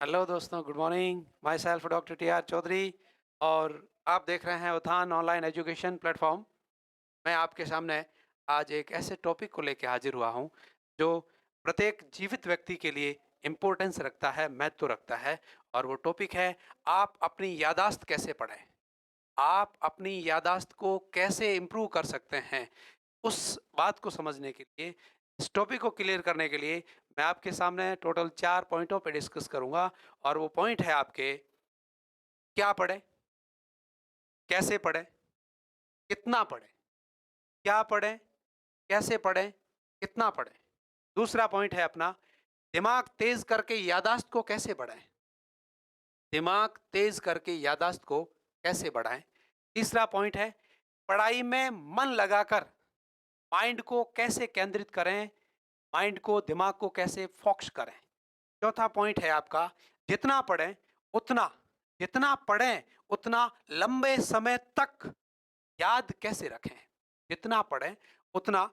Hello दोस्तों, good morning. Myself doctor T R Chaudhary और आप देख रहे हैं उठान ऑनलाइन एजुकेशन प्लेटफॉर्म। मैं आपके सामने आज एक ऐसे टॉपिक को लेकर हाजिर हुआ हूं जो प्रत्येक जीवित व्यक्ति के लिए इम्पोर्टेंस रखता है, महत्व रखता है। और वो टॉपिक है, आप अपनी यादाश्त कैसे पढ़ें। आप अपनी यादाश्त को कैसे इम्प्रूव कर सकते हैं। उस बात को समझने के लिए, इस टॉपिक को क्लियर करने के लिए मैं आपके सामने टोटल 4 पॉइंटों पे डिस्कस करूँगा। और वो पॉइंट है आपके, क्या पढ़ें, कैसे पढ़ें, कितना पढ़ें। क्या पढ़ें, कैसे पढ़ें, कितना पढ़ें। दूसरा पॉइंट है अपना, दिमाग तेज करके यादाश्त को कैसे बढ़ाएँ। दिमाग तेज करके यादाश्त को कैसे बढ़ाएँ। तीसरा पॉइंट है, पढ़ाई में मन लगाकर माइंड को कैसे केंद्रित करें, माइंड को, दिमाग को कैसे फोकस करें। चौथा पॉइंट है आपका, जितना पढ़ें उतना जितना पढ़ें उतना लंबे समय तक याद कैसे रखें। जितना पढ़ें उतना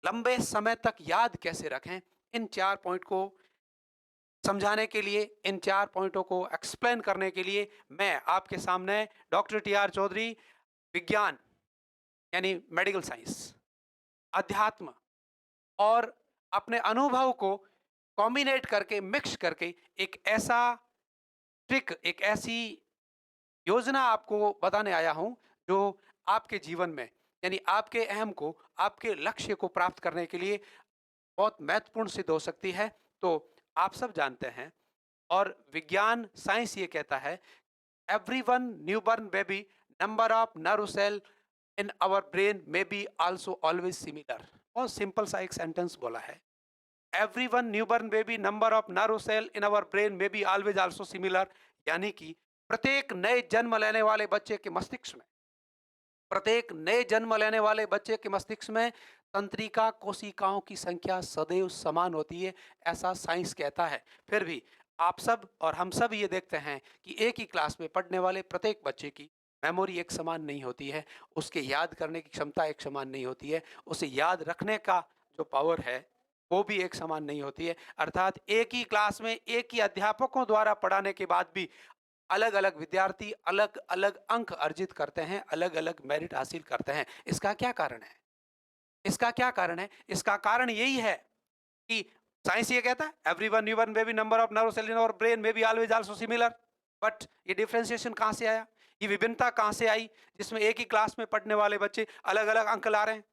लंबे समय तक याद कैसे रखें। इन चार पॉइंट को समझाने के लिए, इन चार पॉइंटों को एक्सप्लेन करने के लिए मैं आपके सामने डॉक्टर टी आर चौधरी, विज्ञान यानी मेडिकल साइंस, अध्यात्म और अपने अनुभव को कॉम्बिनेट करके, मिक्स करके एक ऐसा ट्रिक, एक ऐसी योजना आपको बताने आया हूं जो आपके जीवन में, यानी आपके अहम को, आपके लक्ष्य को प्राप्त करने के लिए बहुत महत्वपूर्ण सिद्ध हो सकती है। तो आप सब जानते हैं, और विज्ञान साइंस ये कहता है, everyone newborn baby number of nerve cell in our brain may be also always similar. और सिंपल सा एक सेंटेंस बोला है, everyone newborn baby number of nerve cell in our brain may be always also similar. यानी कि प्रत्येक नए जन्म लेने वाले बच्चे के मस्तिष्क में, प्रत्येक नए जन्म लेने वाले बच्चे के मस्तिष्क में तंत्रिका कोशिकाओं की संख्या सदैव समान होती है, ऐसा साइंस कहता है। फिर भी आप सब और हम सब ये देखते हैं कि एक ही क्लास में पढ़ने वाले प्रत्येक बच्चे की मेमोरी एक समान नहीं होती है, उसके याद करने की क्षमता एक समान नहीं होती है, उसे याद रखने का जो पावर है वो भी एक समान नहीं होती है। अर्थात एक ही क्लास में एक ही अध्यापकों द्वारा पढ़ाने के बाद भी अलग अलग विद्यार्थी अलग अलग अंक अर्जित करते हैं, अलग अलग मेरिट हासिल करते हैं। इसका क्या कारण है? इसका क्या कारण है? इसका कारण यही है कि साइंस ये कहता है, everyone newborn baby number of nerve cell in our brain may be always also similar. But ये डिफरेंशिएशन कहां से आया, ये विभिन्नता कहां से आई, जिसमें एक ही क्लास में पढ़ने वाले बच्चे अलग अलग अंक ला रहे हैं।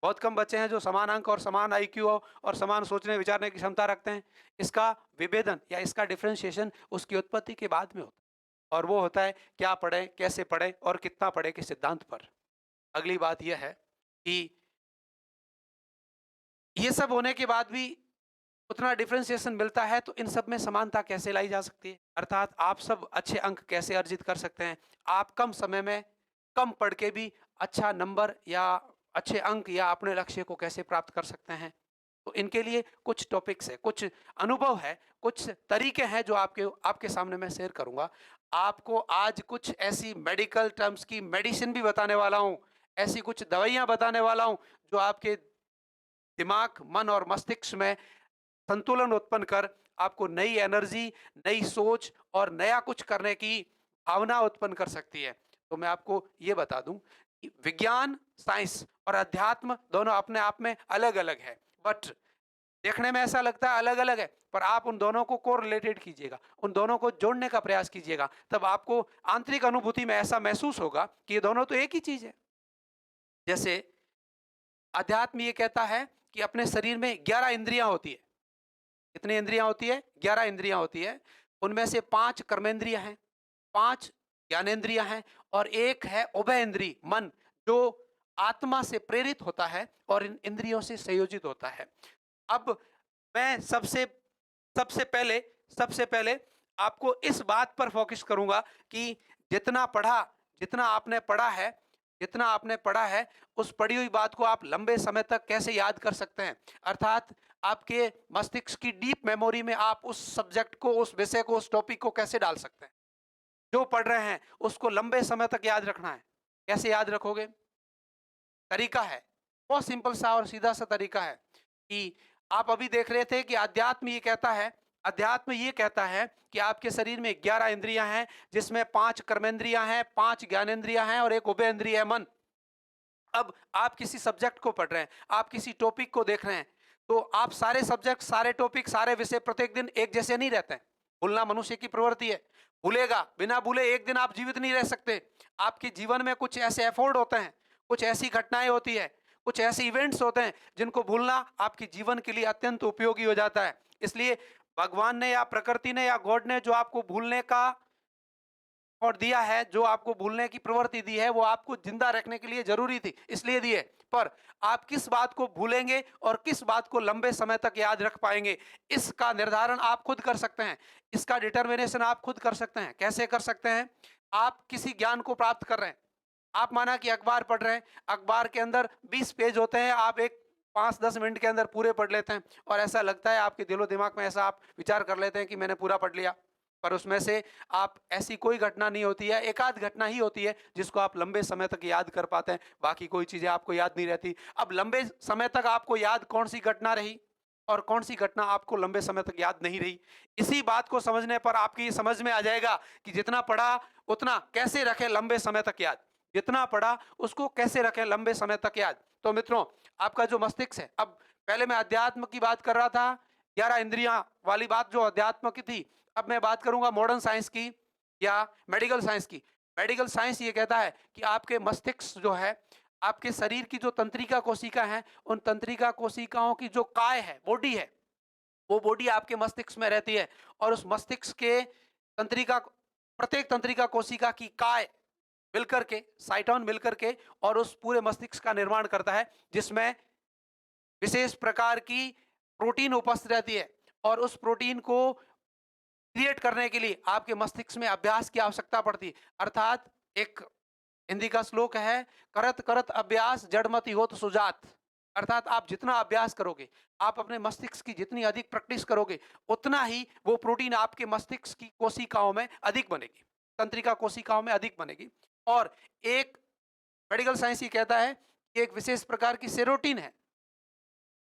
बहुत कम बच्चे हैं जो समान अंक और समान आईक्यू और समान सोचने विचारने की क्षमता रखते हैं। इसका विभेदन या इसका डिफरेंशिएशन उसकी उत्पत्ति के बाद में होता है, और वो होता है क्या पढ़ें, कैसे पढ़ें और कितना पढ़ें के सिद्धांत पर। अगली बात यह है कि ये सब होने के बाद भी उतना डिफरेंशिएशन मिलता है, तो इन सब में समानता कैसे लाई जा सकती है, अर्थात आप सब अच्छे अंक कैसे अर्जित कर सकते हैं। आप कम समय में कम पढ़ के भी अच्छा नंबर या अच्छे अंक या अपने लक्ष्य को कैसे प्राप्त कर सकते हैं। तो इनके लिए कुछ टॉपिक्स है, कुछ अनुभव है, कुछ तरीके हैं जो आपके आपके सामने मैं शेयर करूंगा। आपको आज कुछ ऐसी मेडिकल टर्म्स की मेडिसिन भी बताने वाला हूं, ऐसी कुछ दवाइयां बताने वाला हूं जो आपके दिमाग, मन और मस्तिष्क में संतुलन उत्पन्न कर आपको नई एनर्जी, नई सोच और नया कुछ करने की भावना उत्पन्न कर सकती है। तो मैं आपको ये बता दूं कि विज्ञान, साइंस और अध्यात्म दोनों अपने आप में अलग अलग है, बट देखने में ऐसा लगता है अलग अलग है, पर आप उन दोनों को कोरिलेटेड कीजिएगा, उन दोनों को जोड़ने का प्रयास कीजिएगा, तब आपको आंतरिक अनुभूति में ऐसा महसूस होगा कि ये दोनों तो एक ही चीज है। जैसे अध्यात्म ये कहता है कि अपने शरीर में 11 इंद्रियां होती है। कितनी इंद्रियां होती है? 11 इंद्रियां होती है। उनमें से 5 कर्मेंद्रियां हैं, 5 ज्ञानेंद्रियां हैं, और एक है उभय इंद्रिय मन, जो आत्मा से प्रेरित होता है और इन इंद्रियों से संयोजित होता है। अब मैं सबसे सबसे पहले सबसे पहले आपको इस बात पर फोकस करूंगा कि जितना पढ़ा जितना आपने पढ़ा है जितना आपने पढ़ा है, उस पढ़ी हुई बात को आप लंबे समय तक कैसे याद कर सकते हैं। अर्थात आपके मस्तिष्क की डीप मेमोरी में आप उस सब्जेक्ट को, उस विषय को, उस टॉपिक को कैसे डाल सकते हैं। जो पढ़ रहे हैं उसको लंबे समय तक याद रखना है। कैसे याद रखोगे? तरीका है, बहुत सिंपल सा और सीधा सा तरीका है कि आप अभी देख रहे थे कि अध्यात्म ये कहता है, अध्यात्म ये कहता है कि आपके शरीर में 11 इंद्रियां हैं, जिसमें 5 कर्मेंद्रियां हैं, 5 ज्ञानेंद्रियां हैं और एक उभयेंद्रिय है मन। अब आप किसी सब्जेक्ट को पढ़ रहे हैं, आप किसी टॉपिक को देख रहे हैं, तो आप सारे सब्जेक्ट, सारे टॉपिक, सारे विषय प्रत्येक दिन एक जैसे नहीं रहते हैं। भूलना मनुष्य की प्रवृत्ति है। भूलेगा, बिना भूले एक दिन आप जीवित नहीं रह सकते। आपके जीवन में कुछ ऐसे एफर्ट होते हैं, कुछ ऐसी घटनाएं होती है, कुछ ऐसे इवेंट्स होते हैं जिनको भूलना आपके जीवन के लिए अत्यंत उपयोगी हो जाता है। इसलिए भगवान ने या प्रकृति ने या गॉड ने जो आपको भूलने का और दिया है, जो आपको भूलने की प्रवृत्ति दी है, वो आपको जिंदा रखने के लिए जरूरी थी, इसलिए दी है। पर आप किस बात को भूलेंगे और किस बात को लंबे समय तक याद रख पाएंगे, इसका निर्धारण आप खुद कर सकते हैं। इसका डिटर्मिनेशन आप खुद कर सकते हैं। कैसे कर सकते हैं? आप किसी ज्ञान को प्राप्त कर रहे हैं, आप माना कि अखबार पढ़ रहे हैं, अखबार के अंदर 20 पेज होते हैं, आप एक 5-10 मिनट के अंदर पूरे पढ़ लेते हैं और ऐसा लगता है आपके दिलो दिमाग में, ऐसा आप विचार कर लेते हैं कि मैंने पूरा पढ़ लिया। पर उसमें से आप ऐसी कोई घटना नहीं होती है, एक आध घटना ही होती है जिसको आप लंबे समय तक याद कर पाते हैं, बाकी कोई चीजें आपको याद नहीं रहती। अब लंबे समय तक आपको याद कौन सी घटना रही और कौन सी घटना आपको लंबे समय तक याद नहीं रही, इसी बात को समझने पर आपकी समझ में आ जाएगा कि जितना पढ़ा उतना कैसे रखें लंबे समय तक याद, जितना पढ़ा उसको कैसे रखें लंबे समय तक याद। तो मित्रों, आपका जो मस्तिष्क है, अब पहले मैं अध्यात्म की बात कर रहा था, 11 इंद्रियां वाली बात जो अध्यात्म की थी, अब मैं बात करूंगा मॉडर्न साइंस की या मेडिकल साइंस की। मेडिकल साइंस ये कहता है कि आपके मस्तिष्क जो है, आपके शरीर की जो तंत्रिका कोशिका है, उन तंत्रिका कोशिकाओं की जो काय है, बॉडी है, वो बॉडी आपके मस्तिष्क में रहती है और उस मस्तिष्क के तंत्रिका, प्रत्येक तंत्रिका कोशिका की काय मिलकर के, साइटोन मिलकर के और उस पूरे मस्तिष्क का निर्माण करता है, जिसमें विशेष प्रकार की प्रोटीन उपस्थित रहती है और उस प्रोटीन को क्रिएट करने के लिए आपके मस्तिष्क में अभ्यास की आवश्यकता पड़ती है। अर्थात एक हिंदी का श्लोक है, करत करत अभ्यास जड़मति होत सुजात। अर्थात आप जितना अभ्यास करोगे, आप अपने मस्तिष्क की जितनी अधिक प्रैक्टिस करोगे, उतना ही वो प्रोटीन आपके मस्तिष्क की कोशिकाओं में अधिक बनेगी, तंत्रिका कोशिकाओं में अधिक बनेगी। और एक मेडिकल साइंस ये कहता है कि एक विशेष प्रकार की सेरोटीन है,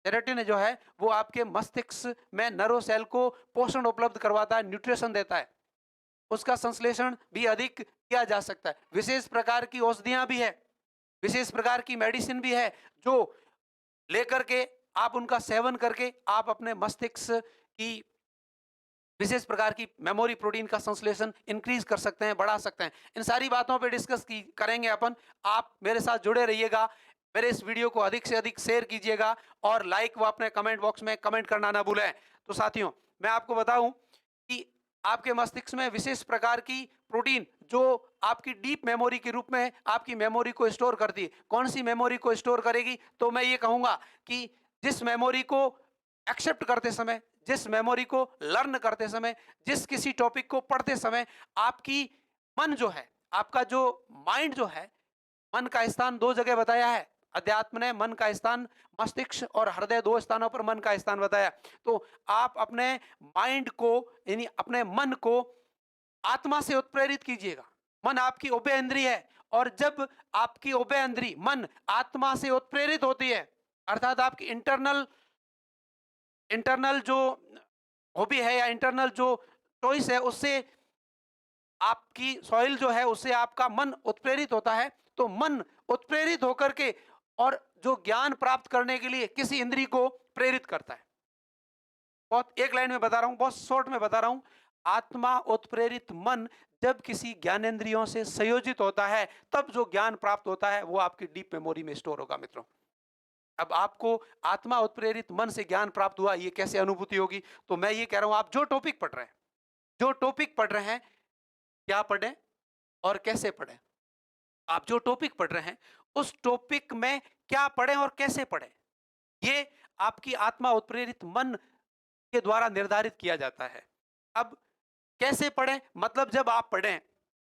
सेरोटीन जो है वो आपके मस्तिष्क में नर्व सेल को पोषण उपलब्ध करवाता है, न्यूट्रिशन देता है, उसका संश्लेषण भी अधिक किया जा सकता है। विशेष प्रकार की औषधियां भी है, विशेष प्रकार की मेडिसिन भी है, जो लेकर के आप उनका सेवन करके आप अपने मस्तिष्क की विशेष प्रकार की मेमोरी प्रोटीन का संश्लेषण इंक्रीज कर सकते हैं, बढ़ा सकते हैं। इन सारी बातों पे डिस्कस की करेंगे अपन। आप मेरे साथ जुड़े रहिएगा, मेरे इस वीडियो को अधिक से अधिक शेयर कीजिएगा और लाइक व अपने कमेंट बॉक्स में कमेंट करना ना भूलें। तो साथियों, मैं आपको बताऊं कि आपके मस्तिष्क में विशेष प्रकार की प्रोटीन जो आपकी डीप मेमोरी के रूप में आपकी मेमोरी को स्टोर करती है। कौन सी मेमोरी को स्टोर करेगी? तो मैं ये कहूंगा कि जिस मेमोरी को एक्सेप्ट करते समय, जिस मेमोरी को लर्न करते समय, जिस किसी टॉपिक को पढ़ते समय आपकी मन जो है, आपका जो माइंड जो है, मन का स्थान दो जगह बताया है। अध्यात्म ने मन का स्थान मस्तिष्क और हृदय, दो स्थानों पर मन का स्थान बताया। तो आप अपने माइंड को, यानी अपने मन को आत्मा से उत्प्रेरित कीजिएगा। मन आपकी उभय इंद्रिय है और जब आपकी उभय इंद्रिय मन आत्मा से उत्प्रेरित होती है, अर्थात आपकी इंटरनल इंटरनल जो हॉबी है या इंटरनल जो चॉइस है, उससे आपकी सॉइल जो है, उससे आपका मन उत्प्रेरित होता है। तो मन उत्प्रेरित होकर के और जो ज्ञान प्राप्त करने के लिए किसी इंद्रिय को प्रेरित करता है। बहुत एक लाइन में बता रहा हूं, बहुत शॉर्ट में बता रहा हूं। आत्मा उत्प्रेरित मन जब किसी ज्ञानेंद्रियों से संयोजित होता है, तब जो ज्ञान प्राप्त होता है वो आपकी डीप मेमोरी में स्टोर होगा। मित्रों, अब आपको आत्मा उत्प्रेरित मन से ज्ञान प्राप्त हुआ, ये कैसे अनुभूति होगी? तो मैं ये कह रहा हूं, आप जो टॉपिक पढ़ रहे हैं, जो टॉपिक पढ़ रहे हैं, क्या पढ़ें और कैसे पढ़ें। आप जो टॉपिक पढ़ रहे हैं, उस टॉपिक में क्या पढ़ें और कैसे पढ़ें, ये आपकी आत्मा उत्प्रेरित मन के द्वारा निर्धारित किया जाता है। अब कैसे पढ़ें, मतलब जब आप पढ़ें,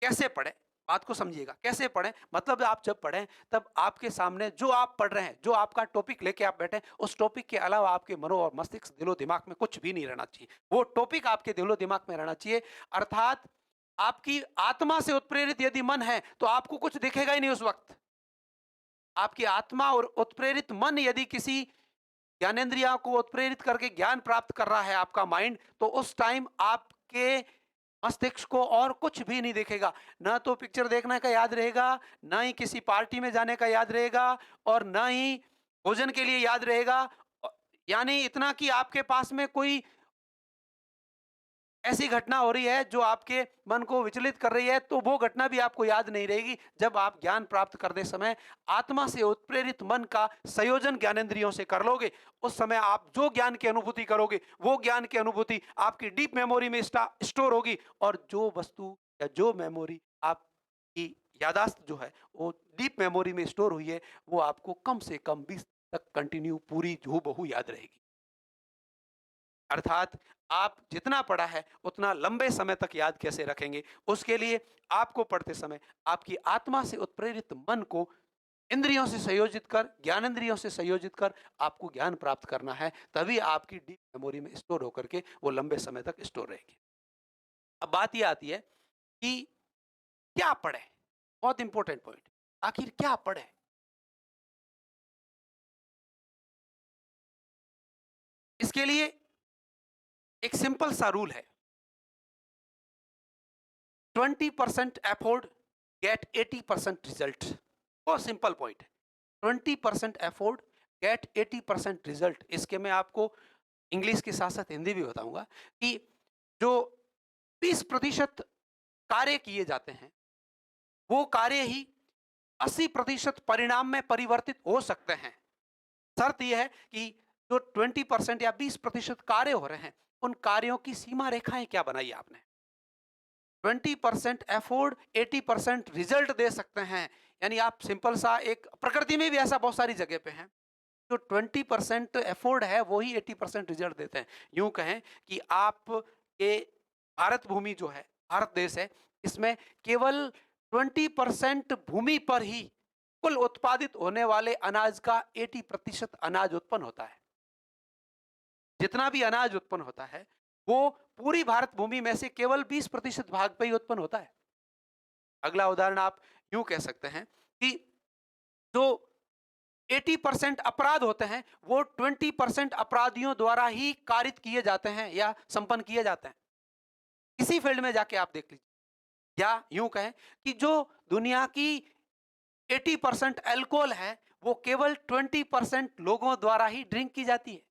कैसे पढ़ें, बात को समझिएगा। कैसे पढ़ें मतलब आप जब पढ़ें तब आपके सामने जो आप पढ़ रहे हैं, जो आपका टॉपिक लेके आप बैठे, उस टॉपिक के अलावा आपके मनो और मस्तिष्क, दिलो दिमाग में कुछ भी नहीं रहना चाहिए। वो टॉपिक आपके दिलो दिमाग में रहना चाहिए। अर्थात आपकी आत्मा से उत्प्रेरित यदि मन है तो आपको कुछ दिखेगा ही नहीं उस वक्त। आपकी आत्मा और उत्प्रेरित मन यदि किसी ज्ञानेंद्रियों को उत्प्रेरित करके ज्ञान प्राप्त कर रहा है आपका माइंड, तो उस टाइम आपके मस्तिष्क को और कुछ भी नहीं दिखेगा। ना तो पिक्चर देखने का याद रहेगा, ना ही किसी पार्टी में जाने का याद रहेगा, और ना ही भोजन के लिए याद रहेगा। अ, यानी इतना कि आपके पास में कोई ऐसी घटना हो रही है जो आपके मन को विचलित कर रही है, तो वो घटना भी आपको याद नहीं रहेगी। जब आप ज्ञान प्राप्त करते समय आत्मा से उत्प्रेरित मन का संयोजन ज्ञानेंद्रियों से कर लोगे, उस समय आप जो ज्ञान की अनुभूति करोगे, वो ज्ञान की अनुभूति आपकी डीप मेमोरी में स्टोर होगी, और जो वस्तु या जो मेमोरी आपकी यादाश्त जो है वो डीप मेमोरी में स्टोर हुई है, वो आपको कम से कम 20 तक कंटिन्यू पूरी हूबहू याद रहेगी। अर्थात आप जितना पढ़ा है उतना लंबे समय तक याद कैसे रखेंगे, उसके लिए आपको पढ़ते समय आपकी आत्मा से उत्प्रेरित मन को इंद्रियों से संयोजित कर, ज्ञानेंद्रियों से संयोजित कर आपको ज्ञान प्राप्त करना है। तभी आपकी डीप मेमोरी में स्टोर होकर के वो लंबे समय तक स्टोर रहेगी। अब बात ये आती है कि क्या पढ़े। बहुत इंपॉर्टेंट पॉइंट, आखिर क्या पढ़े। इसके लिए एक सिंपल सा रूल है, 20% एफोर्ड गेट 80% रिजल्ट। बहुत सिंपल पॉइंट है। 20% एफोर्ड गेट 80% रिजल्ट। इसके मैं आपको इंग्लिश के साथ साथ हिंदी भी बताऊंगा कि जो 20% कार्य किए जाते हैं, वो कार्य ही 80% परिणाम में परिवर्तित हो सकते हैं। शर्त यह है कि जो 20% या 20% कार्य हो रहे हैं, उन कार्यों की सीमा रेखाएं क्या बनाई आपने। 20% एफोर्ड 80% रिजल्ट दे सकते हैं। यानी आप सिंपल सा एक प्रकृति में भी ऐसा बहुत सारी जगह पे है, जो 20% एफोर्ड है वही 80% रिजल्ट देते हैं। यूं कहें कि आप ये भारत भूमि जो है, भारत देश है, इसमें केवल 20% भूमि पर ही कुल उत्पादित होने वाले अनाज का 80% अनाज उत्पन्न होता है। जितना भी अनाज उत्पन्न होता है वो पूरी भारत भूमि में से केवल 20% भाग पे ही उत्पन्न होता है। अगला उदाहरण आप यूं कह सकते हैं कि जो 80% अपराध होते हैं वो 20% अपराधियों द्वारा ही कारित किए जाते हैं या संपन्न किए जाते हैं। किसी फील्ड में जाके आप देख लीजिए, या यूं कहें कि जो दुनिया की 80% अल्कोहल है वो केवल 20% लोगों द्वारा ही ड्रिंक की जाती है।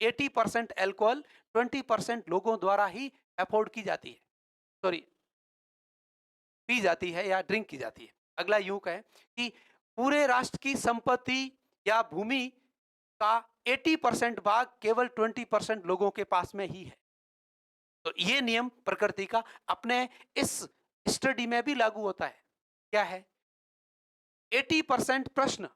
80% अल्कोहल 20% लोगों द्वारा ही अफोर्ड की जाती है, सॉरी, पी जाती है या ड्रिंक की जाती है। अगला यूं कहें कि पूरे राष्ट्र की संपत्ति या भूमि का 80% भाग केवल 20% लोगों के पास में ही है। तो ये नियम प्रकृति का अपने इस स्टडी में भी लागू होता है। क्या है? 80% प्रश्न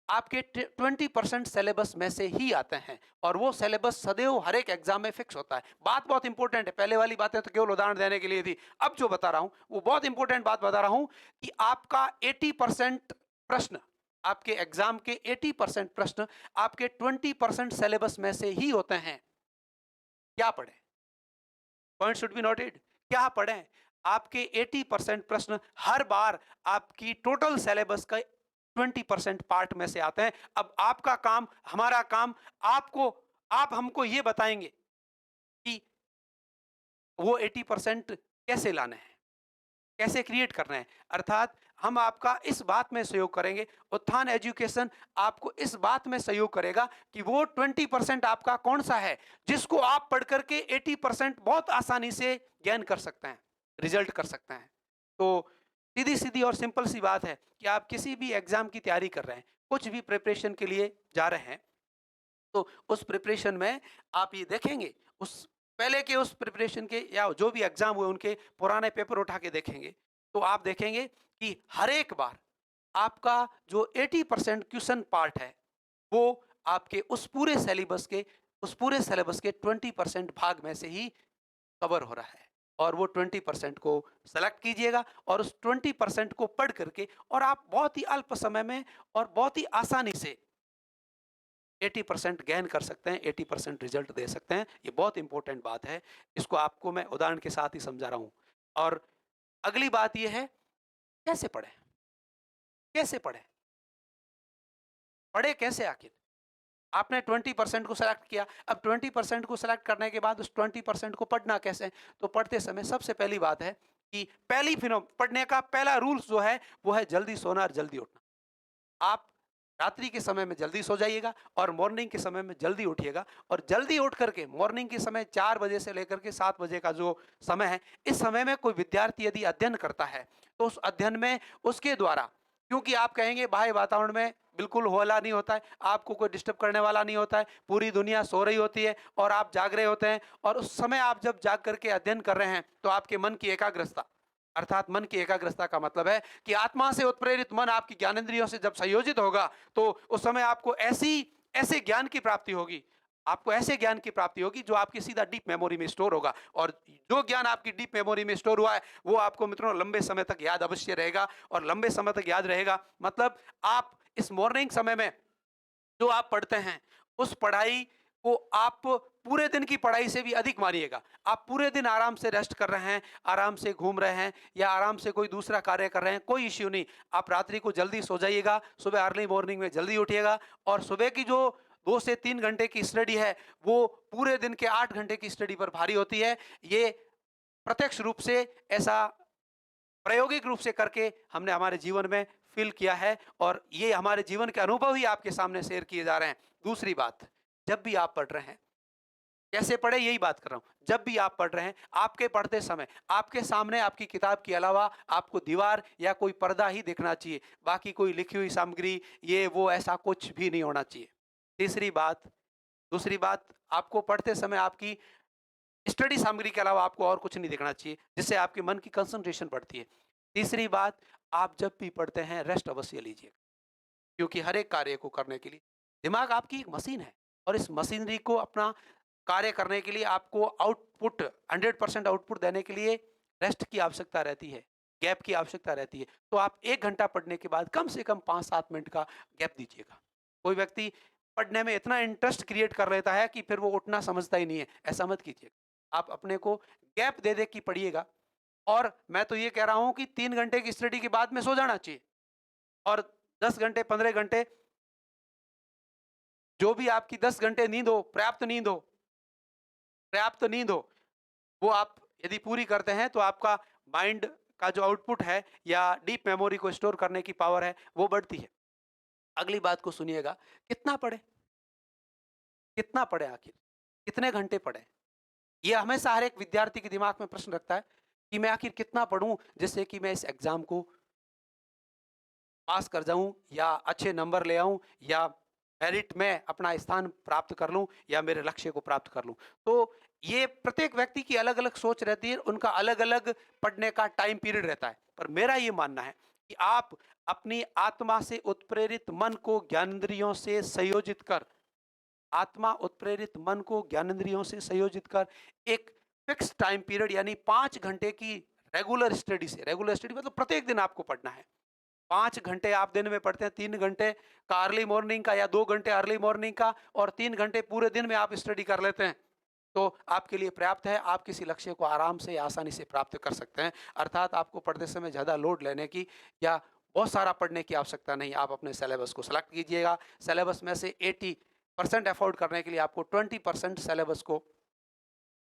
आपके 20% सिलेबस में से ही आते हैं, और वो सिलेबस सदैव हर एक एग्जाम में फिक्स होता है। बात बहुत इंपॉर्टेंट है, पहले वाली बातें तो केवल उदाहरण देने के लिए थी। अब जो बता रहा हूं वो बहुत इंपॉर्टेंट बात बता रहा हूं कि आपका 80% प्रश्न, आपके एग्जाम के 80% प्रश्न आपके 20% सिलेबस में से ही होते हैं। क्या पढ़े? Point should be noted. क्या पढ़ें? आपके 80% प्रश्न हर बार आपकी टोटल सिलेबस का 20% पार्ट में से आते हैं। अब आपका काम, हमारा काम, आपको, आप हमको ये बताएंगे कि वो 80% कैसे लाने हैं, कैसे क्रिएट करना है। अर्थात हम आपका इस बात में सहयोग करेंगे, उत्थान एजुकेशन आपको इस बात में सहयोग करेगा कि वो 20% आपका कौन सा है जिसको आप पढ़ करके 80% बहुत आसानी से गेन कर सकते हैं, रिजल्ट कर सकते हैं। तो सीधी सीधी और सिंपल सी बात है कि आप किसी भी एग्जाम की तैयारी कर रहे हैं, कुछ भी प्रिपरेशन के लिए जा रहे हैं, तो उस प्रिपरेशन में आप ये देखेंगे, उस पहले के उस प्रिपरेशन के या जो भी एग्जाम हुए उनके पुराने पेपर उठा के देखेंगे, तो आप देखेंगे कि हर एक बार आपका जो 80% क्वेश्चन पार्ट है वो आपके उस पूरे सिलेबस के 20% भाग में से ही कवर हो रहा है। और वो 20% को सेलेक्ट कीजिएगा और उस 20% को पढ़ करके, और आप बहुत ही अल्प समय में और बहुत ही आसानी से 80% गेन कर सकते हैं, 80% रिजल्ट दे सकते हैं। ये बहुत इंपॉर्टेंट बात है। इसको आपको मैं उदाहरण के साथ ही समझा रहा हूं। और अगली बात यह है, कैसे पढ़ें? कैसे पढ़ें? पढ़े कैसे आखिर? आपने 20% को सेलेक्ट किया। अब 20% को सेलेक्ट करने के बाद उस 20% को पढ़ना कैसे है? तो पढ़ते समय सबसे पहली बात है कि पहली फिनो पढ़ने का पहला रूल्स जो है, वो है जल्दी सोना और जल्दी उठना। आप रात्रि के समय में जल्दी सो जाइएगा और मॉर्निंग के समय में जल्दी उठिएगा, और जल्दी उठ करके मॉर्निंग के समय 4 बजे से लेकर के 7 बजे का जो समय है, इस समय में कोई विद्यार्थी यदि अध्ययन करता है, तो उस अध्ययन में उसके द्वारा, क्योंकि आप कहेंगे बाह्य वातावरण में बिल्कुल होला नहीं होता है, आपको कोई डिस्टर्ब करने वाला नहीं होता है, पूरी दुनिया सो रही होती है और आप जाग रहे होते हैं, और उस समय आप जब जाग करके अध्ययन कर रहे हैं, तो आपके मन की एकाग्रता, अर्थात मन की एकाग्रता का मतलब है कि आत्मा से उत्प्रेरित मन आपकी ज्ञानेंद्रियों से जब संयोजित होगा, तो उस समय आपको ऐसे ज्ञान की प्राप्ति होगी, आपको ऐसे ज्ञान की प्राप्ति होगी जो आपकी सीधा डीप मेमोरी में स्टोर होगा, और जो ज्ञान आपकी डीप मेमोरी में स्टोर हुआ है, वो आपको मित्रों लंबे समय तक याद अवश्य रहेगा, और लंबे समय तक याद रहेगा मतलब आप इस मॉर्निंग समय में जो आप पढ़ते हैं, उस पढ़ाई को आप पूरे दिन की पढ़ाई से भी अधिक मानिएगा। आप पूरे दिन आराम से रेस्ट कर रहे हैं, आराम से घूम रहे हैं, या आराम से कोई दूसरा कार्य कर रहे हैं, कोई इश्यू नहीं। आप रात्रि को जल्दी सो जाइएगा, सुबह अर्ली मॉर्निंग में जल्दी उठिएगा, और सुबह की जो 2 से 3 घंटे की स्टडी है, वो पूरे दिन के 8 घंटे की स्टडी पर भारी होती है। ये प्रत्यक्ष रूप से ऐसा प्रायोगिक रूप से करके हमने हमारे जीवन में फ़ील किया है, और ये हमारे जीवन के अनुभव ही आपके सामने शेयर किए जा रहे हैं। दूसरी बात, जब भी आप पढ़ रहे हैं, कैसे पढ़े यही बात कर रहा हूँ। जब भी आप पढ़ रहे हैं, आपके पढ़ते समय आपके सामने आपकी किताब के अलावा आपको दीवार या कोई पर्दा ही दिखना चाहिए। बाकी कोई लिखी हुई सामग्री, ये वो ऐसा कुछ भी नहीं होना चाहिए। तीसरी बात दूसरी बात, आपको पढ़ते समय आपकी स्टडी सामग्री के अलावा आपको और कुछ नहीं देखना चाहिए, जिससे आपके मन की कंसंट्रेशन बढ़ती है। तीसरी बात, आप जब भी पढ़ते हैं रेस्ट अवश्य लीजिए, क्योंकि हर एक कार्य को करने के लिए दिमाग आपकी एक मशीन है, और इस मशीनरी को अपना कार्य करने के लिए आपको आउटपुट 100% आउटपुट देने के लिए रेस्ट की आवश्यकता रहती है, गैप की आवश्यकता रहती है। तो आप 1 घंटा पढ़ने के बाद कम से कम 5-7 मिनट का गैप दीजिएगा। कोई व्यक्ति पढ़ने में इतना इंटरेस्ट क्रिएट कर लेता है कि फिर वो उठना समझता ही नहीं है, ऐसा मत कीजिएगा। आप अपने को गैप दे-दे के पढ़िएगा, और मैं तो ये कह रहा हूँ कि 3 घंटे की स्टडी के बाद में सो जाना चाहिए, और 10 घंटे, 15 घंटे, जो भी आपकी 10 घंटे नींद हो, पर्याप्त नींद हो, वो आप यदि पूरी करते हैं, तो आपका माइंड का जो आउटपुट है या डीप मेमोरी को स्टोर करने की पावर है, वो बढ़ती है। अगली बात को सुनिएगा, कितना पढ़े? कितना पढ़े आखिर? कितने घंटे पढ़े? ये हमेशा हर एक विद्यार्थी के दिमाग में प्रश्न रखता है कि मैं आखिर कितना पढ़ूं, जिससे कि मैं इस एग्जाम को पास कर जाऊं, या अच्छे नंबर ले आऊं, या मेरिट में अपना स्थान प्राप्त कर लूं, या मेरे लक्ष्य को प्राप्त कर लूं। तो ये प्रत्येक व्यक्ति की अलग अलग सोच रहती है, उनका अलग अलग पढ़ने का टाइम पीरियड रहता है, पर मेरा ये मानना है कि आप अपनी आत्मा से उत्प्रेरित मन को ज्ञानेंद्रियों से संयोजित कर, आत्मा उत्प्रेरित मन को ज्ञानेंद्रियों से संयोजित कर, एक फिक्स टाइम पीरियड यानी 5 घंटे की रेगुलर स्टडी मतलब प्रत्येक दिन आपको पढ़ना है। 5 घंटे आप दिन में पढ़ते हैं, 3 घंटे का अर्ली मॉर्निंग का, या 2 घंटे अर्ली मॉर्निंग का, और 3 घंटे पूरे दिन में आप स्टडी कर लेते हैं, तो आपके लिए पर्याप्त है। आप किसी लक्ष्य को आराम से आसानी से प्राप्त कर सकते हैं। अर्थात आपको पढ़ते समय ज़्यादा लोड लेने की या बहुत सारा पढ़ने की आवश्यकता नहीं। आप अपने सिलेबस को सेलेक्ट कीजिएगा। सिलेबस में से 80% अफोर्ड करने के लिए आपको 20% सिलेबस को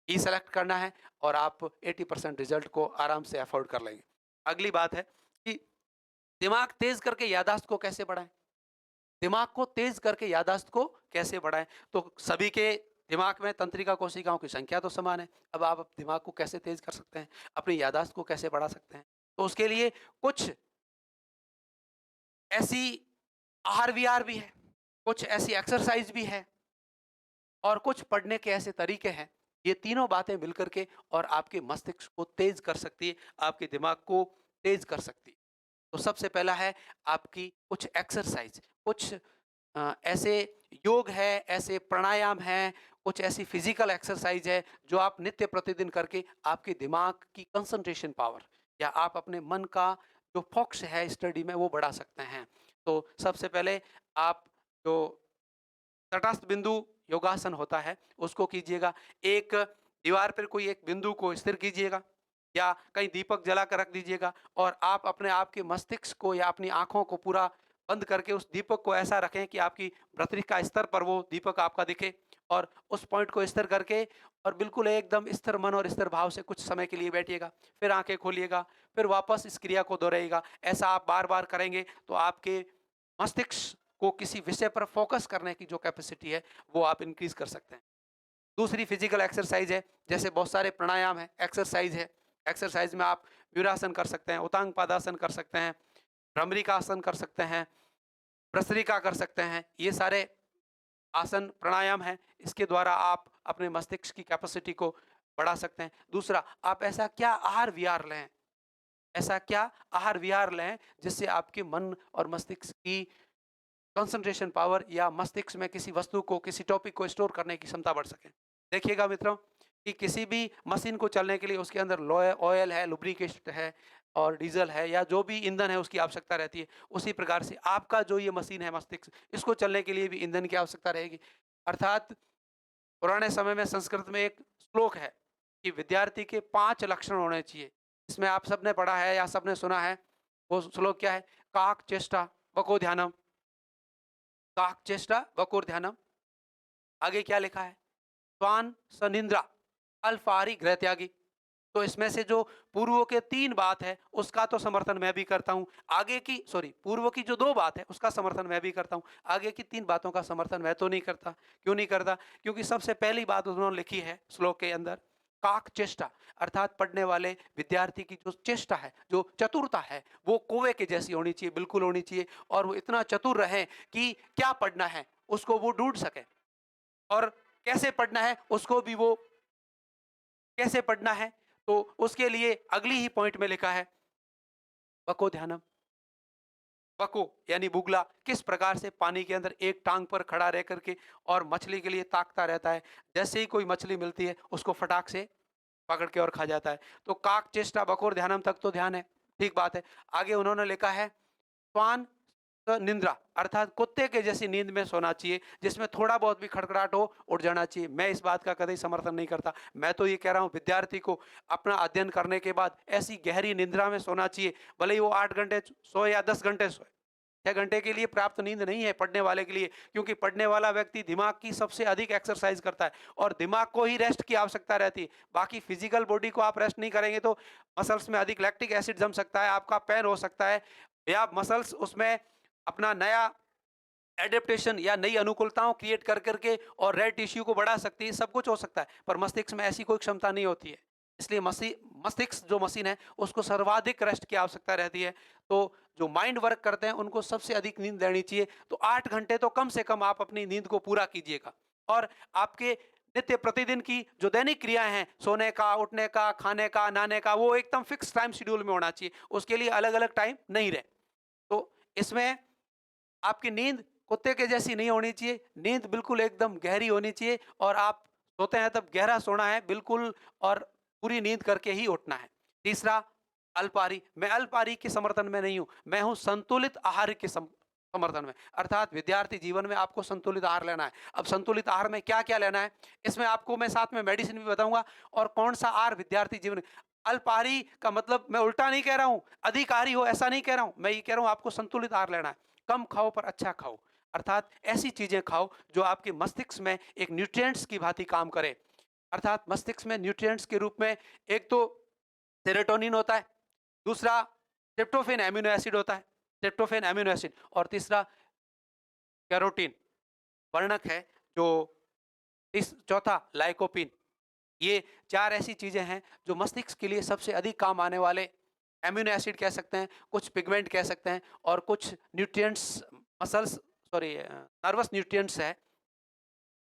ही सेलेक्ट करना है, और आप 80% रिजल्ट को आराम से अफोर्ड कर लेंगे। अगली बात है कि दिमाग तेज करके याददाश्त को कैसे बढ़ाएं? दिमाग को तेज करके याददाश्त को कैसे बढ़ाएं? तो सभी के दिमाग में तंत्रिका कोशिकाओं की संख्या तो समान है। अब आप दिमाग को कैसे तेज कर सकते हैं? अपनी याददाश्त को कैसे बढ़ा सकते हैं? तो उसके लिए कुछ ऐसी आहार विहार भी है, कुछ ऐसी एक्सरसाइज भी है, और कुछ पढ़ने के ऐसे तरीके हैं। ये तीनों बातें मिलकर के और आपके मस्तिष्क को तेज कर सकती है, आपके दिमाग को तेज कर सकती है। तो सबसे पहला है आपकी कुछ एक्सरसाइज, कुछ ऐसे योग है, ऐसे प्राणायाम हैं, कुछ ऐसी फिजिकल एक्सरसाइज है जो आप नित्य प्रतिदिन करके आपके दिमाग की कंसंट्रेशन पावर, या आप अपने मन का जो फोकस है स्टडी में, वो बढ़ा सकते हैं। तो सबसे पहले आप जो तटस्थ बिंदु योगासन होता है उसको कीजिएगा। एक दीवार पर कोई एक बिंदु को स्थिर कीजिएगा, या कहीं दीपक जला कर रख दीजिएगा, और आप अपने आप के मस्तिष्क को या अपनी आंखों को पूरा बंद करके उस दीपक को ऐसा रखें कि आपकी भ्रातृका स्तर पर वो दीपक आपका दिखे, और उस पॉइंट को स्थिर करके और बिल्कुल एकदम स्थिर मन और स्थिर भाव से कुछ समय के लिए बैठिएगा। फिर आंखें खोलिएगा, फिर वापस इस क्रिया को दोहराइएगा। ऐसा आप बार बार करेंगे तो आपके मस्तिष्क को किसी विषय पर फोकस करने की जो कैपेसिटी है वो आप इंक्रीज कर सकते हैं। दूसरी फिजिकल एक्सरसाइज है, जैसे बहुत सारे प्राणायाम है, एक्सरसाइज है। एक्सरसाइज में आप वीरासन कर सकते हैं, उतांग पादासन कर सकते हैं, भ्रमरिकासन कर सकते हैं, प्रसरिका कर सकते हैं। ये सारे आसन प्राणायाम है, इसके द्वारा आप अपने मस्तिष्क की कैपेसिटी को बढ़ा सकते हैं। दूसरा, आप ऐसा क्या आहार विहार लें, ऐसा क्या आहार विहार लें जिससे आपके मन और मस्तिष्क की कंसंट्रेशन पावर या मस्तिष्क में किसी वस्तु को, किसी टॉपिक को स्टोर करने की क्षमता बढ़ सके। देखिएगा मित्रों कि किसी भी मशीन को चलने के लिए उसके अंदर लोए ऑयल है, लुब्रिकेट है और डीजल है या जो भी ईंधन है उसकी आवश्यकता रहती है। उसी प्रकार से आपका जो ये मशीन है मस्तिष्क, इसको चलने के लिए भी ईंधन की आवश्यकता रहेगी। अर्थात पुराने समय में संस्कृत में एक श्लोक है कि विद्यार्थी के 5 लक्षण होने चाहिए। इसमें आप सबने पढ़ा है या सबने सुना है। वो श्लोक क्या है? काक चेष्टा वको ध्यानम, काक चेष्टा वकोर ध्यानम। आगे क्या लिखा है? स्वान सनिंद्रा अल्फारी गृह त्यागी। तो इसमें से जो पूर्व के 3 बात है उसका तो समर्थन मैं भी करता हूं। आगे की पूर्व की जो 2 बात है उसका समर्थन मैं भी करता हूं। आगे की 3 बातों का समर्थन मैं तो नहीं करता। क्यों नहीं करता? क्योंकि सबसे पहली बात उन्होंने लिखी है श्लोक के अंदर, काक चेष्टा, अर्थात पढ़ने वाले विद्यार्थी की जो चेष्टा है, जो चतुरता है, वो कौवे के जैसी होनी चाहिए, बिल्कुल होनी चाहिए। और वो इतना चतुर रहे कि क्या पढ़ना है उसको वो ढूंढ सके, और कैसे पढ़ना है उसको भी वो कैसे पढ़ना है, तो उसके लिए अगली ही पॉइंट में लिखा है वको ध्यानम। वको यानी बुगला, किस प्रकार से पानी के अंदर एक टांग पर खड़ा रह करके और मछली के लिए ताकता रहता है। जैसे ही कोई मछली मिलती है उसको फटाक से पकड़ के और खा जाता है। तो काक चेष्टा बकोर ध्यानम तक तो ध्यान है, ठीक बात है। आगे उन्होंने लिखा है स्वान निंद्रा, अर्थात कुत्ते के जैसी नींद में सोना चाहिए, जिसमें थोड़ा बहुत भी खड़खड़ाहट हो उठ जाना चाहिए। मैं इस बात का कतई समर्थन नहीं करता। मैं तो ये कह रहा हूँ विद्यार्थी को अपना अध्ययन करने के बाद ऐसी गहरी निंद्रा में सोना चाहिए, भले ही वो 8 घंटे सोए या 10 घंटे सोए। 6 घंटे के लिए पर्याप्त नींद नहीं है पढ़ने वाले के लिए, क्योंकि पढ़ने वाला व्यक्ति दिमाग की सबसे अधिक एक्सरसाइज करता है और दिमाग को ही रेस्ट की आवश्यकता रहती है। बाकी फिजिकल बॉडी को आप रेस्ट नहीं करेंगे तो मसल्स में अधिक लैक्टिक एसिड जम सकता है, आपका पेन हो सकता है, या मसल्स उसमें अपना नया एडेप्टेशन या नई अनुकूलताओं क्रिएट कर करके और रेड टिश्यू को बढ़ा सकती है। सब कुछ हो सकता है, पर मस्तिष्क में ऐसी कोई क्षमता नहीं होती है। इसलिए मस्तिष्क जो मशीन है उसको सर्वाधिक रेस्ट की आवश्यकता रहती है। तो जो माइंड वर्क करते हैं उनको सबसे अधिक नींद लेनी चाहिए। तो 8 घंटे तो कम से कम आप अपनी नींद को पूरा कीजिएगा। और आपके नित्य प्रतिदिन की जो दैनिक क्रियाएं हैं, सोने का, उठने का, खाने का, नहाने का, वो एकदम फिक्स टाइम शेड्यूल में होना चाहिए। उसके लिए अलग अलग टाइम नहीं रहे। तो इसमें आपकी नींद कुत्ते के जैसी नहीं होनी चाहिए, नींद बिल्कुल एकदम गहरी होनी चाहिए, और आप सोते हैं तब गहरा सोना है बिल्कुल, और पूरी नींद करके ही उठना है। तीसरा, अल्पाहारी। मैं अल्पाहारी के समर्थन में नहीं हूं, मैं हूं संतुलित आहार के समर्थन में। अर्थात विद्यार्थी जीवन में आपको संतुलित आहार लेना है। अब संतुलित आहार में क्या क्या लेना है, इसमें आपको मैं साथ में मेडिसिन भी बताऊंगा, और कौन सा आहार विद्यार्थी जीवन। अल्पाहारी का मतलब मैं उल्टा नहीं कह रहा हूं, अधिकारी हो ऐसा नहीं कह रहा हूं, मैं ये कह रहा हूं आपको संतुलित आहार लेना है। कम खाओ पर अच्छा खाओ, अर्थात ऐसी चीजें खाओ जो आपके मस्तिष्क में एक न्यूट्रिएंट्स की भांति काम करे। अर्थात मस्तिष्क में न्यूट्रिएंट्स के रूप में एक तो सेरोटोनिन होता है, दूसरा ट्रिप्टोफेन एमिनो एसिड होता है, ट्रिप्टोफेन एमिनो एसिड, और तीसरा कैरोटीन वर्णक है, जो इस चौथा लाइकोपिन। ये 4 ऐसी चीजें हैं जो मस्तिष्क के लिए सबसे अधिक काम आने वाले एमिनो एसिड कह सकते हैं, कुछ पिगमेंट कह सकते हैं, और कुछ न्यूट्रिएंट्स, मसल्स, नर्वस न्यूट्रिएंट्स है,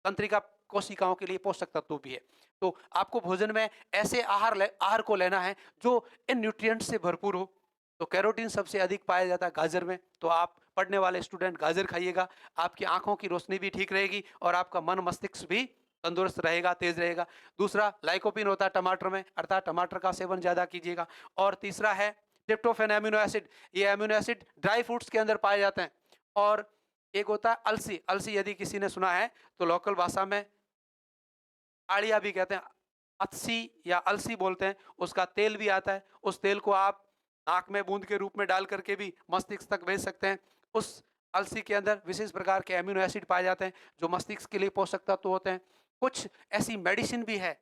तंत्रिका कोशिकाओं के लिए पोषक तत्व भी है। तो आपको भोजन में ऐसे आहार को लेना है जो इन न्यूट्रिएंट्स से भरपूर हो। तो कैरोटीन सबसे अधिक पाया जाता है गाजर में, तो आप पढ़ने वाले स्टूडेंट गाजर खाइएगा, आपकी आंखों की रोशनी भी ठीक रहेगी और आपका मन मस्तिष्क भी तंदुरुस्त रहेगा, तेज रहेगा। दूसरा लाइकोपिन होता है टमाटर में, अर्थात टमाटर का सेवन ज्यादा कीजिएगा। और तीसरा है ट्रिप्टोफेन एमिनो एसिड। ये एमिनो एसिड ड्राई फ्रूट्स के अंदर पाए जाते हैं। और एक होता है अलसी। अलसी यदि किसी ने सुना है तो लोकल भाषा में आड़िया भी कहते हैं, अत्सी या अलसी बोलते हैं। उसका तेल भी आता है, उस तेल को आप नाक में बूंद के रूप में डाल करके भी मस्तिष्क तक भेज सकते हैं। उस अलसी के अंदर विशेष प्रकार के एमिनो एसिड पाए जाते हैं, जो मस्तिष्क के लिए पोषक तत्व होते हैं। कुछ ऐसी मेडिसिन भी है,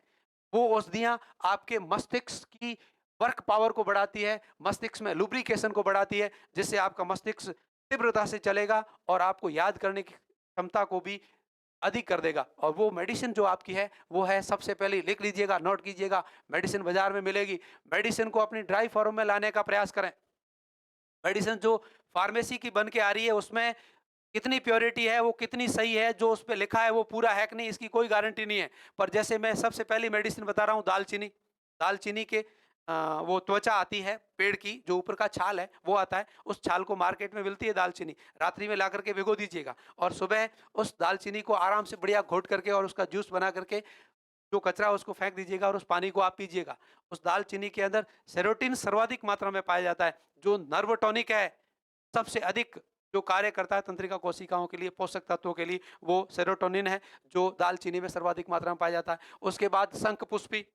वो औषधियाँ आपके मस्तिष्क की वर्क पावर को बढ़ाती है, मस्तिष्क में लुब्रिकेशन को बढ़ाती है, जिससे आपका मस्तिष्क तीव्रता से चलेगा और आपको याद करने की क्षमता को भी अधिक कर देगा। और वो मेडिसिन जो आपकी है, वो है, सबसे पहले लिख लीजिएगा, नोट कीजिएगा, मेडिसिन बाज़ार में मिलेगी। मेडिसिन को अपनी ड्राई फॉर्म में लाने का प्रयास करें। मेडिसिन जो फार्मेसी की बन के आ रही है, उसमें कितनी प्योरिटी है, वो कितनी सही है, जो उस पे लिखा है वो पूरा है कि नहीं, इसकी कोई गारंटी नहीं है। पर जैसे मैं सबसे पहली मेडिसिन बता रहा हूँ, दालचीनी। दालचीनी के वो त्वचा आती है पेड़ की, जो ऊपर का छाल है वो आता है, उस छाल को मार्केट में मिलती है दालचीनी। रात्रि में ला करके भिगो दीजिएगा और सुबह उस दालचीनी को आराम से बढ़िया घोट करके और उसका जूस बना करके, जो कचरा है उसको फेंक दीजिएगा और उस पानी को आप पीजिएगा। उस दालचीनी के अंदर सेरोटिन सर्वाधिक मात्रा में पाया जाता है, जो नर्व टॉनिक है, सबसे अधिक जो कार्य करता है तंत्रिका कोशिकाओं के लिए, पोषक तत्वों के लिए, वो सेरोटोनिन है, जो दालचीनी में सर्वाधिक मात्रा में पाया जाता है। उसके बाद शंखपुष्पी,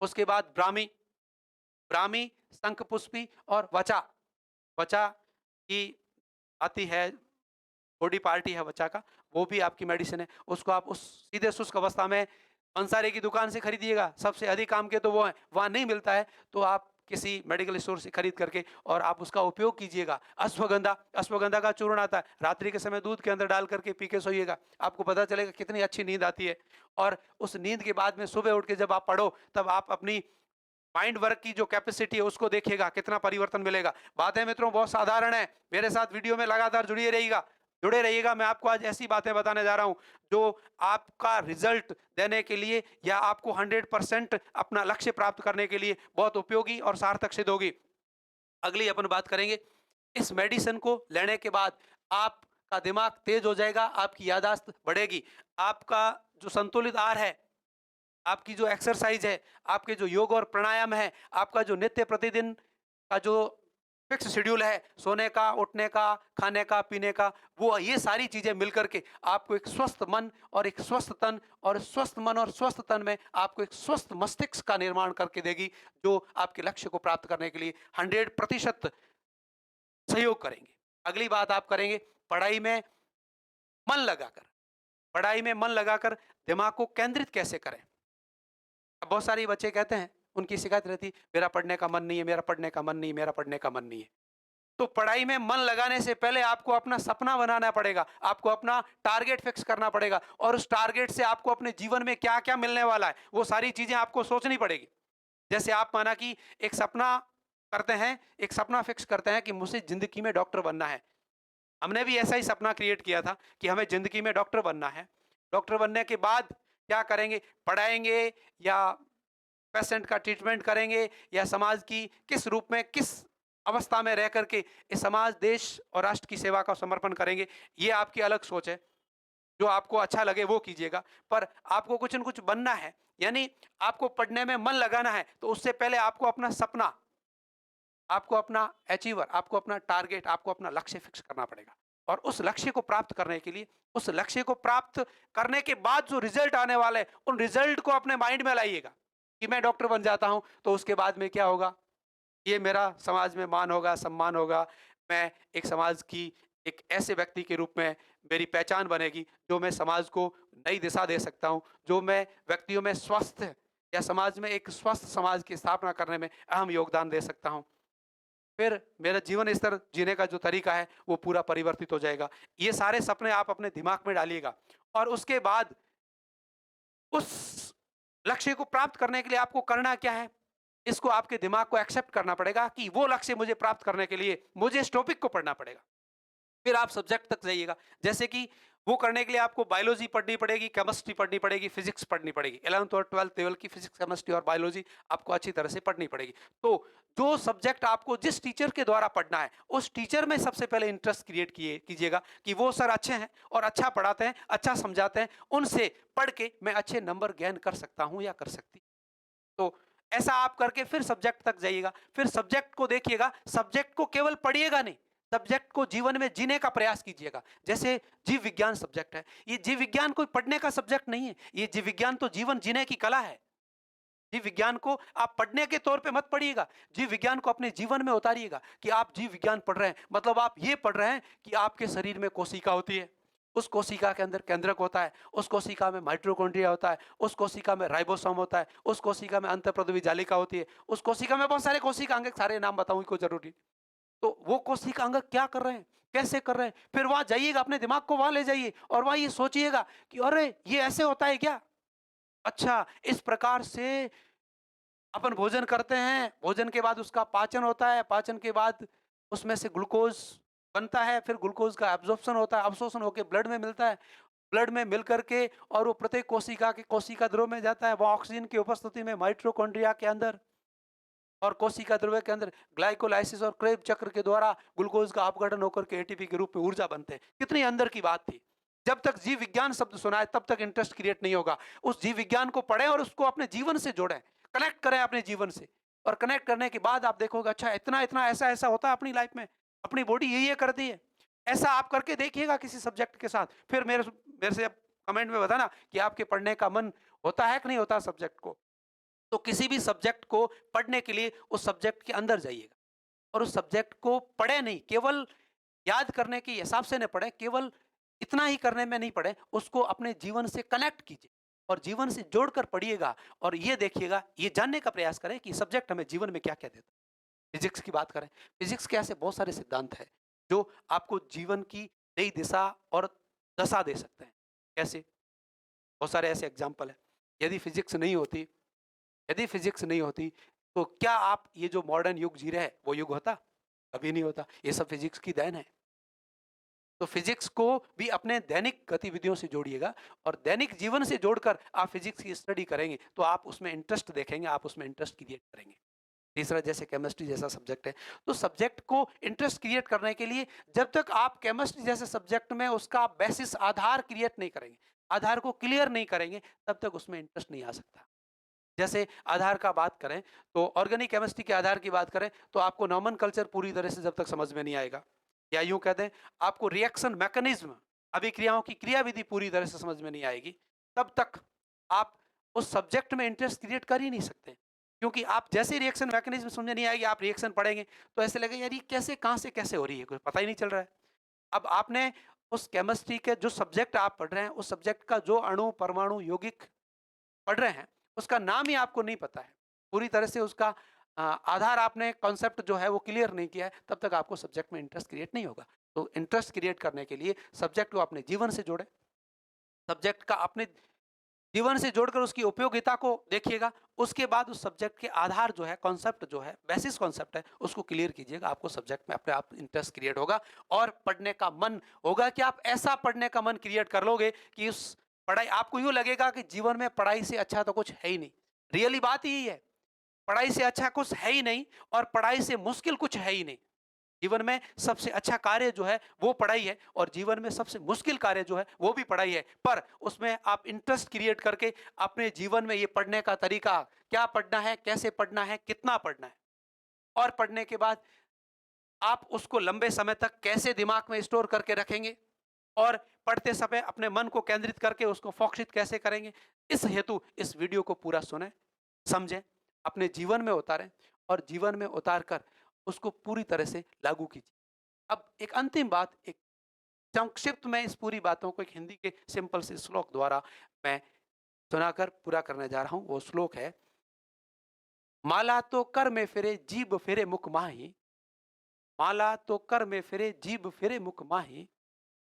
उसके बाद ब्राह्मी, ब्राह्मी, शंखपुष्पी और वचा। वचा की आती है, बॉडी पार्टी है वचा का, वो भी आपकी मेडिसिन है। उसको आप उस सीधे शुष्क अवस्था में पंसारी की दुकान से खरीदिएगा, सबसे अधिक काम के तो वो हैं। वहाँ नहीं मिलता है तो आप किसी मेडिकल स्टोर से खरीद करके और आप उसका उपयोग कीजिएगा। अश्वगंधा, अश्वगंधा का चूर्ण आता है, रात्रि के समय दूध के अंदर डाल करके पी के सोइएगा, आपको पता चलेगा कितनी अच्छी नींद आती है। और उस नींद के बाद में सुबह उठ के जब आप पढ़ो, तब आप अपनी माइंड वर्क की जो कैपेसिटी है उसको देखिएगा, कितना परिवर्तन मिलेगा। बातें मित्रों बहुत साधारण है, मेरे साथ वीडियो में लगातार जुड़े रहिएगा। मैं आपको आज ऐसी बातें बताने जा रहा हूं जो आपका रिजल्ट देने के लिए या आपको 100% अपना लक्ष्य प्राप्त करने के लिए बहुत उपयोगी और सार्थक सिद्ध होगी। अगली अपन बात करेंगे, इस मेडिसिन को लेने के बाद आपका दिमाग तेज हो जाएगा, आपकी याददाश्त बढ़ेगी, आपका जो संतुलित आहार है, आपकी जो एक्सरसाइज है, आपके जो योग और प्राणायाम है, आपका जो नित्य प्रतिदिन का जो फिक्स शेड्यूल है, सोने का, उठने का, खाने का, पीने का, वो ये सारी चीजें मिलकर के आपको एक स्वस्थ मन और एक स्वस्थ तन, और स्वस्थ मन और स्वस्थ तन में आपको एक स्वस्थ मस्तिष्क का निर्माण करके देगी, जो आपके लक्ष्य को प्राप्त करने के लिए 100% सहयोग करेंगे। अगली बात आप करेंगे, पढ़ाई में मन लगाकर, पढ़ाई में मन लगाकर दिमाग को केंद्रित कैसे करें। अब बहुत सारे बच्चे कहते हैं, उनकी शिकायत रहती, मेरा पढ़ने का मन नहीं है, मेरा पढ़ने का मन नहीं है, मेरा पढ़ने का मन नहीं है। तो पढ़ाई में मन लगाने से पहले आपको अपना सपना बनाना पड़ेगा, आपको अपना टारगेट फिक्स करना पड़ेगा, और उस टारगेट से आपको अपने जीवन में क्या क्या मिलने वाला है वो सारी चीजें आपको सोचनी पड़ेगी। जैसे आप माना कि एक सपना करते हैं, एक सपना फिक्स करते हैं कि मुझे जिंदगी में डॉक्टर बनना है। हमने भी ऐसा ही सपना क्रिएट किया था कि हमें जिंदगी में डॉक्टर बनना है। डॉक्टर बनने के बाद क्या करेंगे, पढ़ाएंगे या पेशेंट का ट्रीटमेंट करेंगे, या समाज की किस रूप में, किस अवस्था में रह करके इस समाज, देश और राष्ट्र की सेवा का समर्पण करेंगे, ये आपकी अलग सोच है। जो आपको अच्छा लगे वो कीजिएगा, पर आपको कुछ न कुछ बनना है, यानी आपको पढ़ने में मन लगाना है, तो उससे पहले आपको अपना सपना, आपको अपना अचीवर, आपको अपना टारगेट, आपको अपना लक्ष्य फिक्स करना पड़ेगा। और उस लक्ष्य को प्राप्त करने के लिए, उस लक्ष्य को प्राप्त करने के बाद जो रिजल्ट आने वाले हैं, उन रिजल्ट को अपने माइंड में लाइएगा कि मैं डॉक्टर बन जाता हूं तो उसके बाद में क्या होगा, ये मेरा समाज में मान होगा, सम्मान होगा, मैं एक समाज की एक ऐसे व्यक्ति के रूप में मेरी पहचान बनेगी, जो मैं समाज को नई दिशा दे सकता हूं, जो मैं व्यक्तियों में स्वस्थ या समाज में एक स्वस्थ समाज की स्थापना करने में अहम योगदान दे सकता हूं। फिर मेरा जीवन स्तर जीने का जो तरीका है वो पूरा परिवर्तित हो जाएगा। ये सारे सपने आप अपने दिमाग में डालिएगा, और उसके बाद उस लक्ष्य को प्राप्त करने के लिए आपको करना क्या है, इसको आपके दिमाग को एक्सेप्ट करना पड़ेगा कि वो लक्ष्य मुझे प्राप्त करने के लिए मुझे इस टॉपिक को पढ़ना पड़ेगा। फिर आप सब्जेक्ट तक जाइएगा, जैसे कि वो करने के लिए आपको बायोलॉजी पढ़नी पड़ेगी, केमिस्ट्री पढ़नी पड़ेगी, फिजिक्स पढ़नी पड़ेगी। 11th और 12th लेवल की फिजिक्स, केमिस्ट्री और बायोलॉजी आपको अच्छी तरह से पढ़नी पड़ेगी। तो जो सब्जेक्ट आपको जिस टीचर के द्वारा पढ़ना है, उस टीचर में सबसे पहले इंटरेस्ट क्रिएट कीजिएगा कि वो सर अच्छे हैं और अच्छा पढ़ाते हैं, अच्छा समझाते हैं, उनसे पढ़ के मैं अच्छे नंबर गेन कर सकता हूँ या कर सकती। तो ऐसा आप करके फिर सब्जेक्ट तक जाइएगा, फिर सब्जेक्ट को देखिएगा, सब्जेक्ट को केवल पढ़िएगा नहीं, सब्जेक्ट को जीवन में जीने का प्रयास कीजिएगा। जैसे जीव विज्ञान सब्जेक्ट है, ये जीव विज्ञान कोई पढ़ने का सब्जेक्ट नहीं है, ये जीव विज्ञान तो जीवन जीने की कला है। जीव विज्ञान को आप पढ़ने के तौर पे मत पढ़िएगा, जीव विज्ञान को अपने जीवन में उतारिएगा कि आप जीव विज्ञान पढ़ रहे हैं, मतलब आप ये पढ़ रहे हैं कि आपके शरीर में कोशिका होती है, उस कोशिका के अंदर केंद्रक होता है, उस कोशिका में माइटोकॉन्ड्रिया होता है, उस कोशिका में राइबोसोम होता है, उस कोशिका में अंतःपृथ्वी जालिका होती है, उस कोशिका में बहुत सारे कोशिका अंग, सारे नाम बताऊं कोई जरूरी। तो वो कोशिका अंग क्या कर रहे हैं, कैसे कर रहे हैं, फिर वहां जाइएगा, अपने दिमाग को वहां ले जाइए और वहां ये सोचिएगा कि अरे ये ऐसे होता है क्या, अच्छा इस प्रकार से अपन भोजन करते हैं, भोजन के बाद उसका पाचन होता है, पाचन के बाद उसमें से ग्लूकोज बनता है, फिर ग्लूकोज का एब्जॉर्प्शन होता है, अवशोषण होकर ब्लड में मिलता है, ब्लड में मिल करके और वो प्रत्येक कोशिका के कोशिका द्रव में जाता है, वो ऑक्सीजन की उपस्थिति में माइटोकॉन्ड्रिया के अंदर और कोशिका द्रव्य के अंदर ग्लाइकोलाइसिस और क्रेब चक्र के द्वारा ग्लूकोज का अपघटन होकर के एटीपी के रूप में ऊर्जा बनते हैं। कितनी अंदर की बात थी। जब तक जीव विज्ञान शब्द सुना है तब तक इंटरेस्ट क्रिएट नहीं होगा। उस जीव विज्ञान को पढ़ें और उसको अपने जीवन से जोड़ें, कनेक्ट करें अपने जीवन से, और कनेक्ट करने के बाद आप देखोगे अच्छा इतना इतना ऐसा ऐसा होता है अपनी लाइफ में, अपनी बॉडी ये करती है। ऐसा आप करके देखिएगा किसी सब्जेक्ट के साथ, फिर मेरे मेरे से कमेंट में बताना कि आपके पढ़ने का मन होता है कि नहीं होता सब्जेक्ट को। तो किसी भी सब्जेक्ट को पढ़ने के लिए उस सब्जेक्ट के अंदर जाइएगा और उस सब्जेक्ट को पढ़े नहीं, केवल याद करने के हिसाब से नहीं पढ़े, केवल इतना ही करने में नहीं पढ़े, उसको अपने जीवन से कनेक्ट कीजिए और जीवन से जोड़कर पढ़िएगा और ये देखिएगा, ये जानने का प्रयास करें कि सब्जेक्ट हमें जीवन में क्या क्या देता है। फिजिक्स की बात करें, फिजिक्स के ऐसे बहुत सारे सिद्धांत हैं जो आपको जीवन की नई दिशा और दशा दे सकते हैं। कैसे? बहुत सारे ऐसे एग्जाम्पल हैं। यदि फिजिक्स नहीं होती, यदि फिजिक्स नहीं होती तो क्या आप ये जो मॉडर्न युग जी रहे हैं वो युग होता? कभी नहीं होता। ये सब फिजिक्स की देन है। तो फिजिक्स को भी अपने दैनिक गतिविधियों से जोड़िएगा और दैनिक जीवन से जोड़कर आप फिजिक्स की स्टडी करेंगे तो आप उसमें इंटरेस्ट देखेंगे, आप उसमें इंटरेस्ट क्रिएट करेंगे। तीसरा जैसे केमिस्ट्री जैसा सब्जेक्ट है, तो सब्जेक्ट को इंटरेस्ट क्रिएट करने के लिए जब तक आप केमिस्ट्री जैसे सब्जेक्ट में उसका बेसिस आधार क्रिएट नहीं करेंगे, आधार को क्लियर नहीं करेंगे, तब तक उसमें इंटरेस्ट नहीं आ सकता। जैसे आधार का बात करें तो ऑर्गेनिक केमिस्ट्री के आधार की बात करें तो आपको नॉमेनकल्चर पूरी तरह से जब तक समझ में नहीं आएगा, या यूं कह दें आपको रिएक्शन मैकेनिज्म, अभिक्रियाओं की क्रियाविधि पूरी तरह से समझ में नहीं आएगी, तब तक आप उस सब्जेक्ट में इंटरेस्ट क्रिएट कर ही नहीं सकते। क्योंकि आप जैसे रिएक्शन मैकेनिज्म समझ में नहीं आएगी, आप रिएक्शन पढ़ेंगे तो ऐसे लगेगा यार ये कैसे कहाँ से कैसे हो रही है, कुछ पता ही नहीं चल रहा है। अब आपने उस केमिस्ट्री के जो सब्जेक्ट आप पढ़ रहे हैं, उस सब्जेक्ट का जो अणु परमाणु यौगिक पढ़ रहे हैं, उसका नाम ही आपको नहीं पता है। पूरी तरह से उसका आधार आपने कॉन्सेप्ट जो है वो क्लियर नहीं किया है, तब तक आपको सब्जेक्ट में इंटरेस्ट क्रिएट नहीं होगा। तो इंटरेस्ट क्रिएट करने के लिए सब्जेक्ट को अपने जीवन से जोड़ें, सब्जेक्ट का अपने जीवन से जोड़कर उसकी उपयोगिता को देखिएगा, उसके बाद उस सब्जेक्ट के आधार जो है, कॉन्सेप्ट जो है, बेसिस कॉन्सेप्ट है, उसको क्लियर कीजिएगा, आपको सब्जेक्ट में अपने आप इंटरेस्ट क्रिएट होगा और पढ़ने का मन होगा कि आप ऐसा पढ़ने का मन क्रिएट कर लोगे कि उस पढ़ाई आपको यूँ लगेगा कि जीवन में पढ़ाई से अच्छा तो कुछ है ही नहीं। रियली बात यही है, पढ़ाई से अच्छा कुछ है ही नहीं और पढ़ाई से मुश्किल कुछ है ही नहीं। जीवन में सबसे अच्छा कार्य जो है वो पढ़ाई है और जीवन में सबसे मुश्किल कार्य जो है वो भी पढ़ाई है, पर उसमें आप इंटरेस्ट क्रिएट करके अपने जीवन में ये पढ़ने का तरीका, क्या पढ़ना है, कैसे पढ़ना है, कितना पढ़ना है, और पढ़ने के बाद आप उसको लंबे समय तक कैसे दिमाग में स्टोर करके रखेंगे और पढ़ते समय अपने मन को केंद्रित करके उसको फोकसित कैसे करेंगे। इस हेतु इस वीडियो को पूरा सुने, समझें, अपने जीवन में उतारें और जीवन में उतार कर उसको पूरी तरह से लागू कीजिए। अब एक अंतिम बात, एक संक्षिप्त में इस पूरी बातों को एक हिंदी के सिंपल से श्लोक द्वारा मैं सुनाकर पूरा करने जा रहा हूं। वो श्लोक है, माला तो कर में फिरे जीभ फिरे मुख माही, माला तो कर में फिरे जीभ फिरे मुख माही,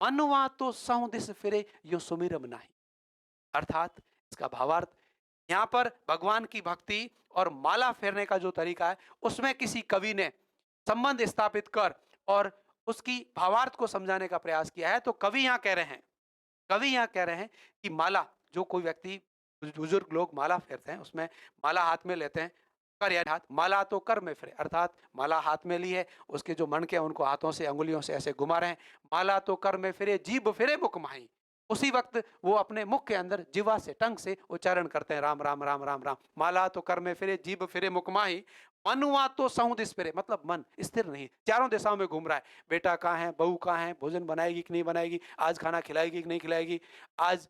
मनवा तो सौ दिस फिरे यो सुमिरम नाही। अर्थात इसका भावार्थ, यहाँ पर भगवान की भक्ति और माला फेरने का जो तरीका है उसमें किसी कवि ने संबंध स्थापित कर और उसकी भावार्थ को समझाने का प्रयास किया है। तो कवि यहाँ कह रहे हैं, कवि यहाँ कह रहे हैं कि माला, जो कोई व्यक्ति, बुजुर्ग लोग माला फेरते हैं, उसमें माला हाथ में लेते हैं, कर यानी हाथ, माला तो कर में फिरे, अर्थात माला हाथ में ली है, उसके जो मणके हैं उनको हाथों से अंगुलियों से ऐसे घुमा रहे हैं, माला तो कर में फिरे जीभ फिरे मुख माही। उसी वक्त वो अपने मुख के अंदर जीवा से, टंग से उच्चारण करते हैं राम राम राम राम राम। माला तो कर में फिरे जीभ फिरे मुख माही, मनुआ तो सौ दिस फिरे, मतलब मन स्थिर नहीं, चारों दिशाओं में घूम रहा है। बेटा कहाँ है, बहू कहाँ है, भोजन बनाएगी कि नहीं बनाएगी, आज खाना खिलाएगी कि नहीं खिलाएगी, आज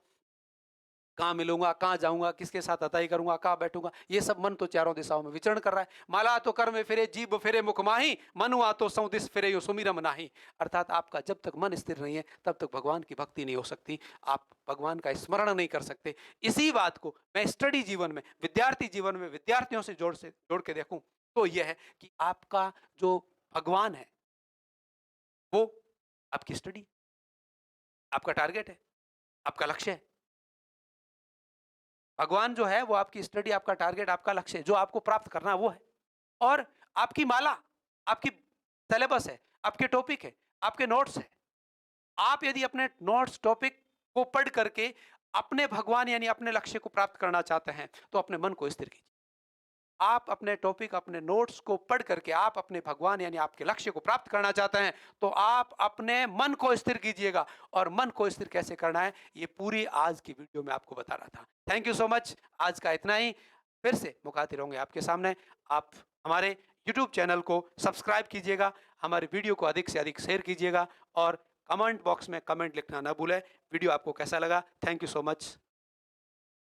कहाँ मिलूँगा, कहाँ जाऊँगा, किसके साथ अताई करूँगा, कहाँ बैठूँगा, ये सब मन तो चारों दिशाओं में विचरण कर रहा है। माला तो कर में फिरे, जीभ फिरे मुख माही, मन हुआ तो सौ दिस फिरे यो सुमिरम नाही। अर्थात आपका जब तक मन स्थिर नहीं है, तब तक भगवान की भक्ति नहीं हो सकती, आप भगवान का स्मरण नहीं कर सकते। इसी बात को मैं स्टडी जीवन में, विद्यार्थी जीवन में विद्यार्थियों से जोड़ के देखूँ, तो यह है कि आपका जो भगवान है, वो आपकी स्टडी, आपका टारगेट है, आपका लक्ष्य है। भगवान जो है वो आपकी स्टडी, आपका टारगेट, आपका लक्ष्य है, जो आपको प्राप्त करना है वो है। और आपकी माला, आपकी सिलेबस है, आपके टॉपिक है, आपके नोट्स है। आप यदि अपने नोट्स, टॉपिक को पढ़ करके अपने भगवान यानी अपने लक्ष्य को प्राप्त करना चाहते हैं, तो अपने मन को स्थिर कीजिए। आप अपने टॉपिक, अपने नोट्स को पढ़ करके आप अपने भगवान यानी आपके लक्ष्य को प्राप्त करना चाहते हैं, तो आप अपने मन को स्थिर कीजिएगा। और मन को स्थिर कैसे करना है, ये पूरी आज की वीडियो में आपको बता रहा था। Thank you so much. आज का इतना ही। फिर से मुखातिब होंगे आपके सामने। आप हमारे यूट्यूब चैनल को सब्सक्राइब कीजिएगा, हमारे वीडियो को अधिक से अधिक शेयर कीजिएगा और कमेंट बॉक्स में कमेंट लिखना ना भूलें। वीडियो आपको कैसा लगा? Thank you so much.